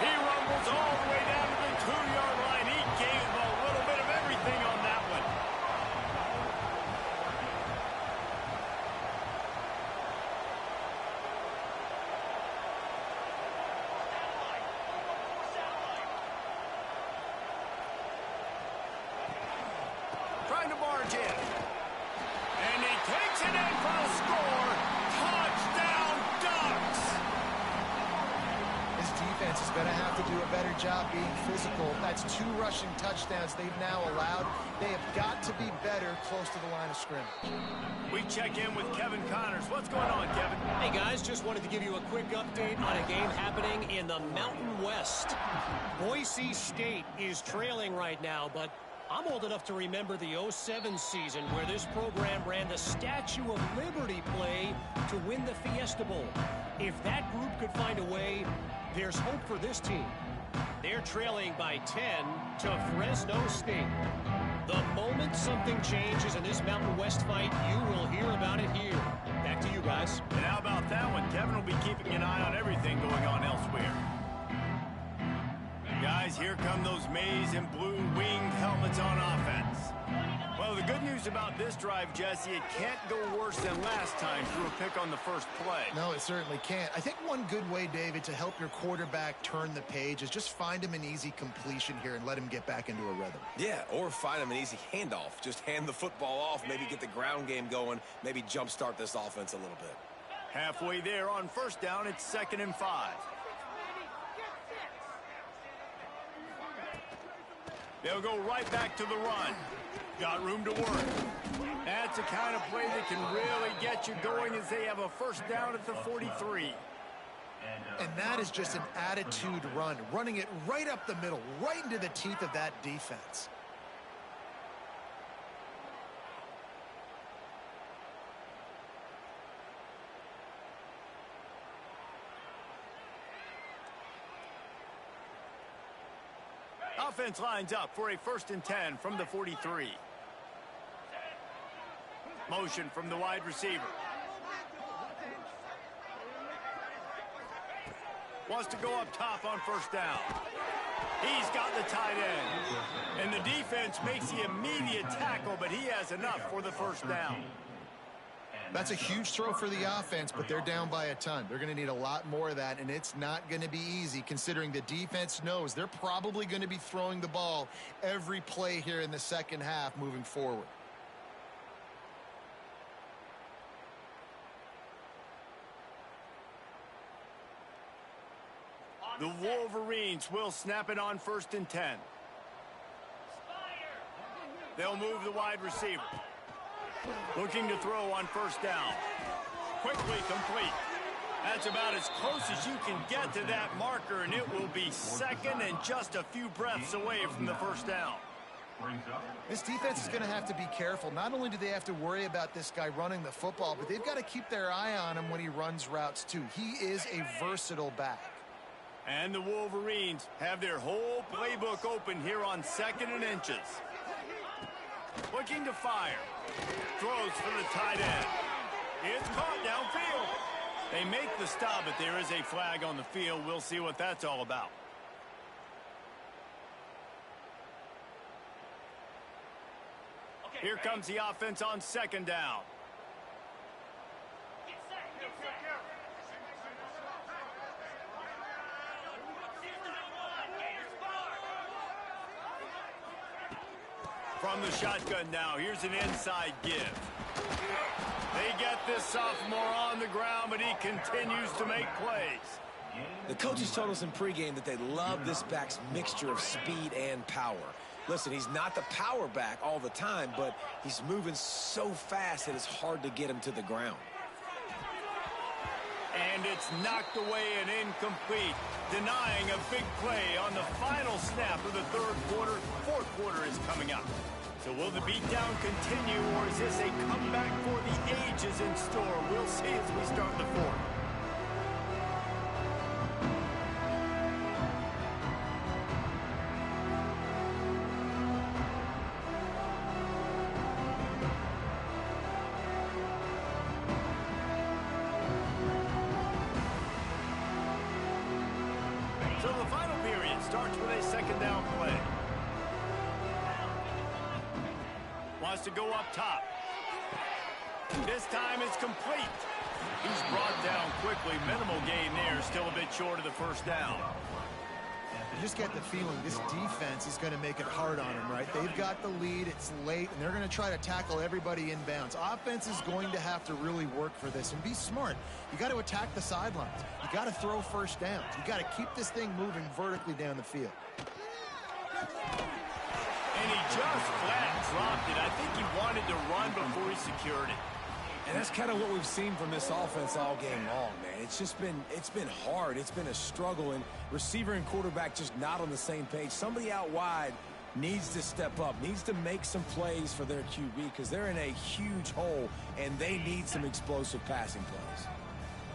A: He rumbles all the way down to the 2-yard line. He gave him a little bit of everything on that one. Trying to barge in. And he takes it in for a score. Touchdown, Ducks!
C: His defense is going to have to do a better job being physical. That's 2 rushing touchdowns they've now allowed. They have got to be better close to the line of scrimmage.
A: We check in with Kevin Connors. What's going on, Kevin?
E: Hey, guys, just wanted to give you a quick update on a game happening in the Mountain West. Boise State is trailing right now, but I'm old enough to remember the 07 season where this program ran the Statue of Liberty play to win the Fiesta Bowl. If that group could find a way, there's hope for this team. They're trailing by 10 to Fresno State. The moment something changes in this Mountain West fight, you will hear about it here. Back to you guys.
A: And how about that one? Kevin will be keeping an eye on everything going on elsewhere. Guys, here come those maize and blue winged helmets on offense. Well, the good news about this drive, Jesse, it can't go worse than last time through a pick on the first play.
C: No, it certainly can't. I think one good way, David, to help your quarterback turn the page is just find him an easy completion here and let him get back into a rhythm.
B: Yeah, or find him an easy handoff. Just hand the football off, maybe get the ground game going, maybe jumpstart this offense a little bit.
A: Halfway there on first down, it's 2nd and 5. They'll go right back to the run. Got room to work. That's the kind of play that can really get you going as they have a first down at the 43.
C: And that is just an attitude run, running it right up the middle, right into the teeth of that defense.
A: Offense lines up for a 1st and 10 from the 43. Motion from the wide receiver. Wants to go up top on 1st down. He's got the tight end. And the defense makes the immediate tackle, but he has enough for the 1st down.
C: That's a huge throw for the offense, but they're down by a ton. They're going to need a lot more of that, and it's not going to be easy considering the defense knows they're probably going to be throwing the ball every play here in the second half moving forward.
A: The Wolverines will snap it on 1st and 10. They'll move the wide receiver. Looking to throw on 1st down. Quickly complete. That's about as close as you can get to that marker, and it will be 2nd and just a few breaths away from the 1st down.
C: This defense is going to have to be careful. Not only do they have to worry about this guy running the football, but they've got to keep their eye on him when he runs routes too. He is a versatile back.
A: And the Wolverines have their whole playbook open here on 2nd and inches. Looking to fire. Throws for the tight end. It's caught downfield. They make the stop, but there is a flag on the field. We'll see what that's all about. Here comes the offense on 2nd down. From the shotgun now, here's an inside give. They get this sophomore on the ground, but he continues to make plays.
B: The coaches told us in pregame that they love this back's mixture of speed and power. Listen, he's not the power back all the time, but he's moving so fast that it's hard to get him to the ground.
A: And it's knocked away and incomplete, denying a big play on the final snap of the 3rd quarter. 4th quarter is coming up. So will the beatdown continue, or is this a comeback for the ages in store? We'll see as we start the 4th. So the final period starts with a 2nd down play. Wants to go up top. This time it's complete. He's brought down quickly. Minimal gain there. Still a bit short of the 1st down.
C: You just get the feeling this defense is going to make it hard on him, right? They've got the lead. It's late, and they're going to try to tackle everybody inbounds. Offense is going to have to really work for this and be smart. You got to attack the sidelines. You got to throw 1st downs. You got to keep this thing moving vertically down the field.
A: And he just flat dropped it. I think he wanted to run before he secured it.
B: And that's kind of what we've seen from this offense all game long, man. It's been hard. It's been a struggle, and receiver and quarterback just not on the same page. Somebody out wide needs to step up, needs to make some plays for their QB because they're in a huge hole, and they need some explosive passing plays.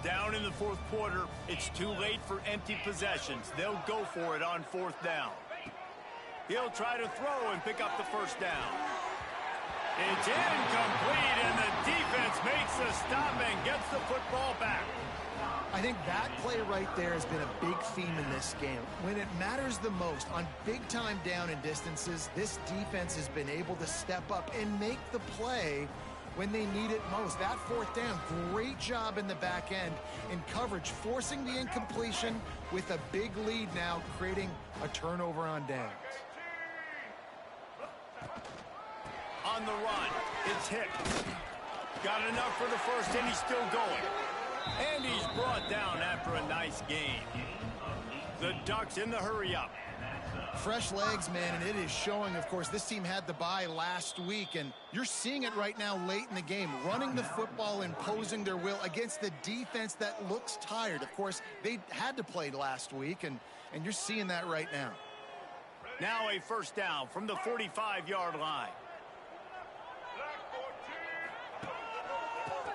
A: Down in the 4th quarter, it's too late for empty possessions. They'll go for it on 4th down. He'll try to throw and pick up the 1st down. It's incomplete, and the defense makes the stop and gets the football back.
C: I think that play right there has been a big theme in this game. When it matters the most, on big-time down and distances, this defense has been able to step up and make the play when they need it most. That 4th down, great job in the back end in coverage, forcing the incompletion with a big lead now, creating a turnover on downs.
A: On the run, it's Hicks. Got enough for the 1st, and he's still going. And he's brought down after a nice gain. The Ducks in the hurry-up.
C: Fresh legs, man, and it is showing. Of course, this team had the bye last week, and you're seeing it right now late in the game, running the football, imposing their will against the defense that looks tired. Of course, they had to play last week, and you're seeing that right now.
A: Now a 1st down from the 45-yard line.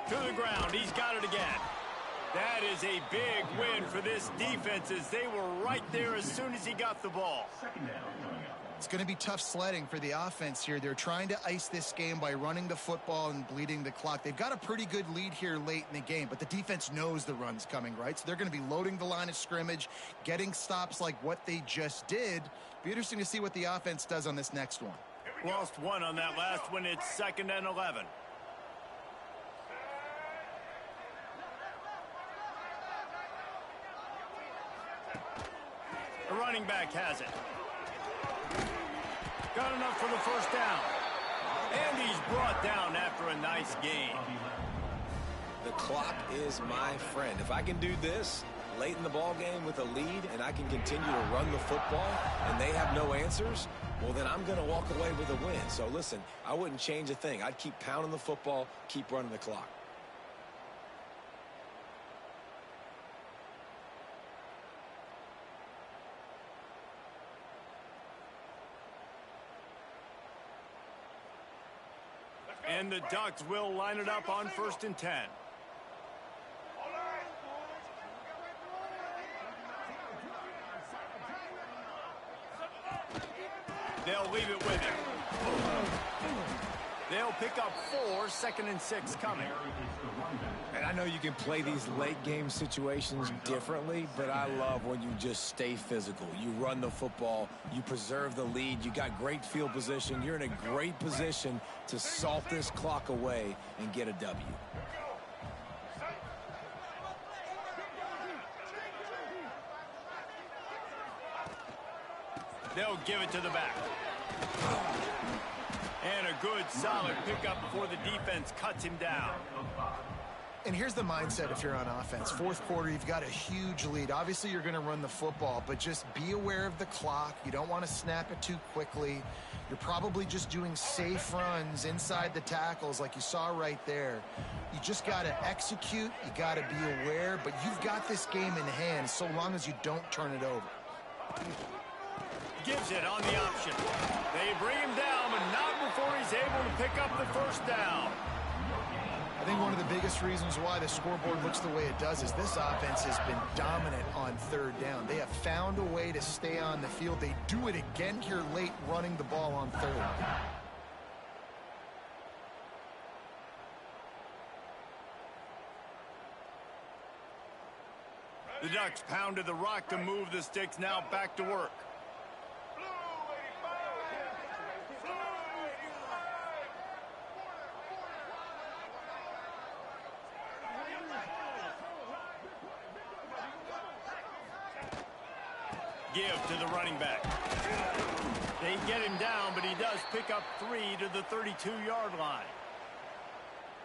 A: To the ground. He's got it again. That is a big win for this defense as they were right there as soon as he got the ball.
C: It's going to be tough sledding for the offense here. They're trying to ice this game by running the football and bleeding the clock. They've got a pretty good lead here late in the game, but the defense knows the run's coming, right? So they're going to be loading the line of scrimmage, getting stops like what they just did. Be interesting to see what the offense does on this next one.
A: Lost one on that last one. It's 2nd and 11. The running back has it. Got enough for the first down. And he's brought down after a nice gain.
B: The clock is my friend. If I can do this late in the ball game with a lead and I can continue to run the football and they have no answers, well, then I'm going to walk away with a win. So, listen, I wouldn't change a thing. I'd keep pounding the football, keep running the clock.
A: And the Ducks will line it up on 1st and 10. They'll leave it with him. They'll pick up 4, 2nd and 6 coming.
B: And I know you can play these late game situations differently, but I love when you just stay physical. You run the football, you preserve the lead, you got great field position, you're in a great position to salt this clock away and get a W.
A: They'll give it to the back. And a good, solid pickup before the defense cuts him down.
C: And here's the mindset if you're on offense. 4th quarter, you've got a huge lead. Obviously, you're going to run the football, but just be aware of the clock. You don't want to snap it too quickly. You're probably just doing safe runs inside the tackles like you saw right there. You just got to execute. You got to be aware, but you've got this game in hand so long as you don't turn it over.
A: Gives it on the option. They bring him down, but not before he's able to pick up the first down.
C: I think one of the biggest reasons why the scoreboard looks the way it does is this offense has been dominant on 3rd down. They have found a way to stay on the field. They do it again here late running the ball on 3rd.
A: The Ducks pounded the rock to move the sticks. Now back to work. Give to the running back. They get him down, but he does pick up 3 to the 32-yard line.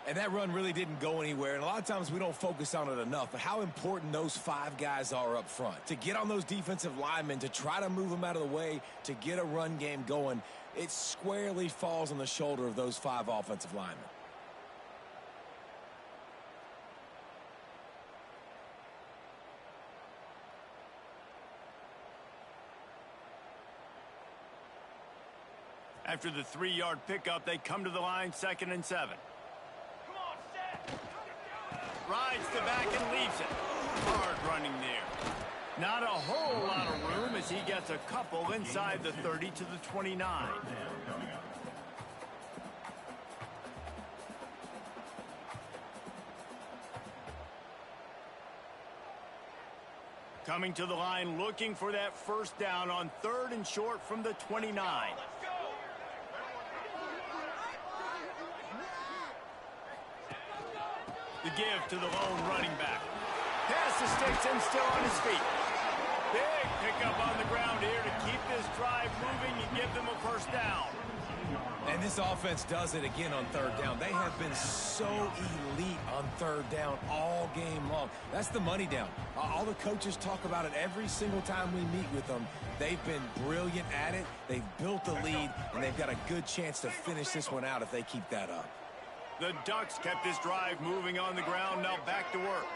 B: And that run really didn't go anywhere, and a lot of times we don't focus on it enough, but how important those 5 guys are up front. To get on those defensive linemen, to try to move them out of the way, to get a run game going, it squarely falls on the shoulder of those 5 offensive linemen.
A: After the 3-yard pickup, they come to the line, 2nd and 7. Rides the back and leaves it. Hard running there. Not a whole lot of room as he gets a couple inside the 30 to the 29. Coming to the line, looking for that first down on 3rd and short from the 29. The give to the lone running back. Pass the sticks and still on his feet. Big pickup on the ground here to keep this drive moving and give them a first down.
B: And this offense does it again on 3rd down. They have been so elite on 3rd down all game long. That's the money down. All the coaches talk about it every single time we meet with them. They've been brilliant at it. They've built the lead, and they've got a good chance to finish this one out if they keep that up.
A: The Ducks kept this drive moving on the ground. Now back to work.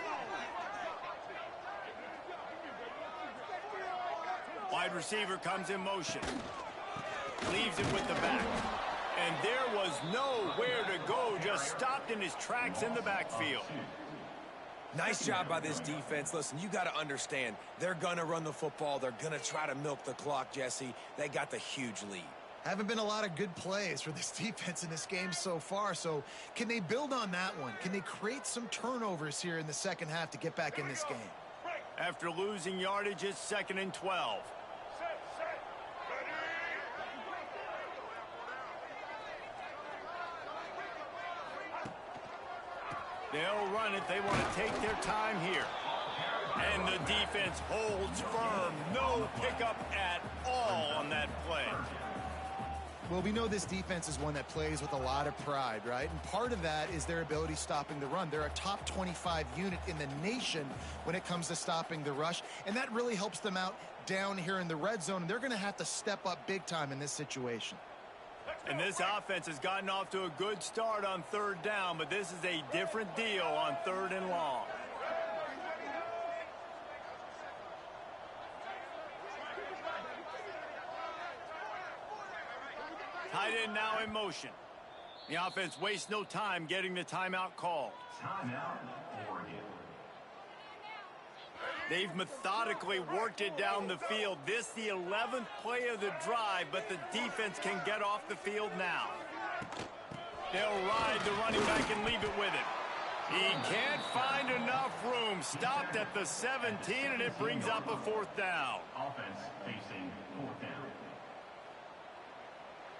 A: Wide receiver comes in motion. Leaves it with the back. And there was nowhere to go. Just stopped in his tracks in the backfield.
B: Nice job by this defense. Listen, you got to understand, they're going to run the football. They're going to try to milk the clock, Jesse. They got the huge lead.
C: Haven't been a lot of good plays for this defense in this game so far, so can they build on that one? Can they create some turnovers here in the second half to get back in this game?
A: After losing yardage, it's 2nd and 12. They'll run it. They want to take their time here. And the defense holds firm. No pickup at all on that play.
C: Well, we know this defense is one that plays with a lot of pride, right? And part of that is their ability stopping the run. They're a top 25 unit in the nation when it comes to stopping the rush, and that really helps them out down here in the red zone. And they're going to have to step up big time in this situation.
A: And this offense has gotten off to a good start on 3rd down, but this is a different deal on 3rd and long. Tight end now in motion. The offense wastes no time getting the timeout called.
D: Timeout, Oregon.
A: They've methodically worked it down the field. This the 11th play of the drive, but the defense can get off the field now. They'll ride the running back and leave it with him. He can't find enough room. Stopped at the 17, and it brings up a 4th down.
D: Offense facing 4th down.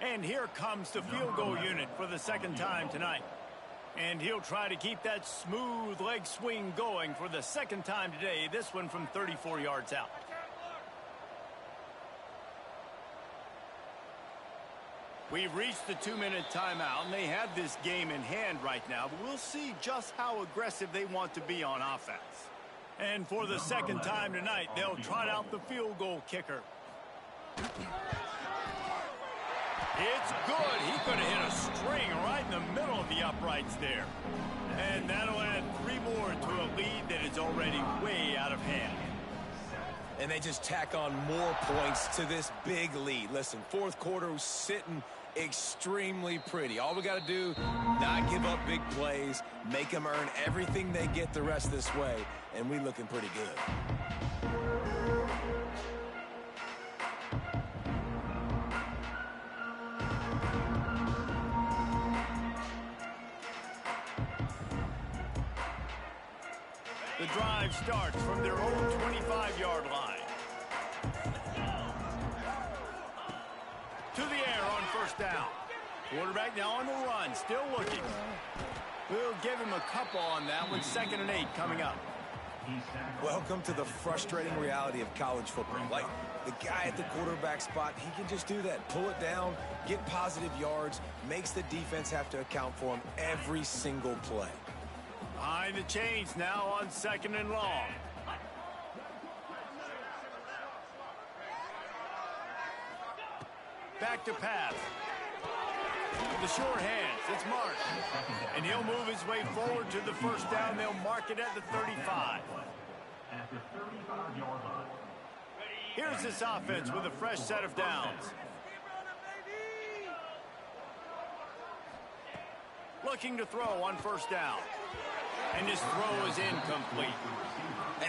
A: And here comes the field goal unit for the 2nd time tonight. And he'll try to keep that smooth leg swing going for the 2nd time today, this one from 34 yards out. We've reached the 2-minute timeout, and they have this game in hand right now, but we'll see just how aggressive they want to be on offense. And for the 2nd time tonight, they'll trot out the field goal kicker. It's good. He could have hit a string right in the middle of the uprights there. And that'll add 3 more to a lead that is already way out of hand.
B: And they just tack on more points to this big lead. Listen, 4th quarter was sitting extremely pretty. All we got to do, not give up big plays, make them earn everything they get the rest of this way, and we looking pretty good.
A: The drive starts from their own 25-yard line. To the air on 1st down. Quarterback now on the run, still looking. We'll give him a couple on that one. 2nd and 8 coming up.
B: Welcome to the frustrating reality of college football. Like, the guy at the quarterback spot, he can just do that. Pull it down, get positive yards, makes the defense have to account for him every single play.
A: Behind the chains now on 2nd and long. Back to pass. The short hands, it's Mark. And he'll move his way forward to the 1st down. They'll mark it at the 35.
D: At the 35-yard line.
A: Here's this offense with a fresh set of downs. Looking to throw on 1st down. And his throw is incomplete.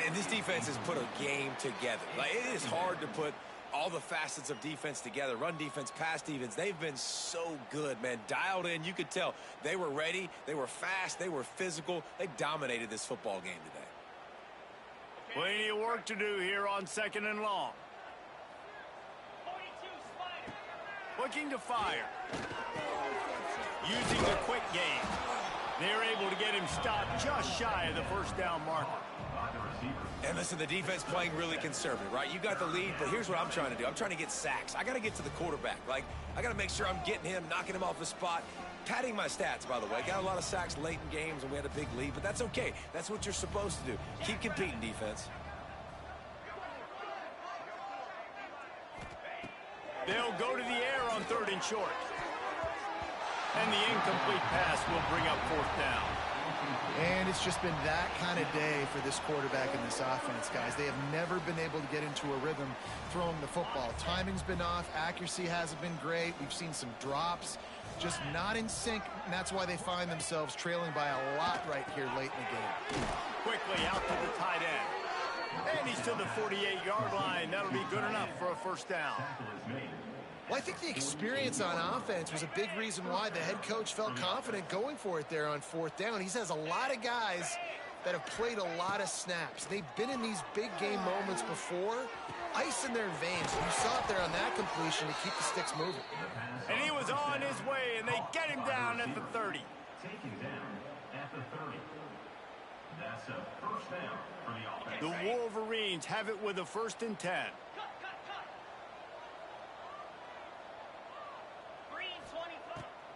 B: And this defense has put a game together. Like, it is hard to put all the facets of defense together. Run defense, pass defense. They've been so good, man. Dialed in. You could tell they were ready. They were fast. They were physical. They dominated this football game today.
A: Plenty of work to do here on 2nd and long. Looking to fire. Using the quick game. They're able to get him stopped just shy of the 1st down marker.
B: And listen, the defense playing really conservative, right? You got the lead, but here's what I'm trying to do. I'm trying to get sacks. I got to get to the quarterback. Like, I got to make sure I'm getting him, knocking him off the spot. Padding my stats, by the way. Got a lot of sacks late in games, and we had a big lead, but that's okay. That's what you're supposed to do. Keep competing, defense.
A: They'll go to the air on 3rd and short. And the incomplete pass will bring up 4th down.
C: And it's just been that kind of day for this quarterback and this offense, guys. They have never been able to get into a rhythm throwing the football. Timing's been off. Accuracy hasn't been great. We've seen some drops. Just not in sync, and that's why they find themselves trailing by a lot right here late in the game.
A: Quickly out to the tight end. And he's to the 48-yard line. That'll be good enough for a first down.
C: Well, I think the experience on offense was a big reason why the head coach felt confident going for it there on fourth down. He has a lot of guys that have played a lot of snaps. They've been in these big game moments before. Ice in their veins. You saw it there on that completion to keep the sticks moving.
A: And he was on his way, and they get him down at the 30.
D: Taken down at the 30. That's a first down for the offense.
A: The Wolverines have it with a 1st and 10.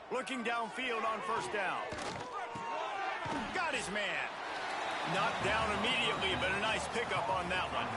A: Looking downfield on first down. Got his man. Knocked down immediately, but a nice pickup on that one.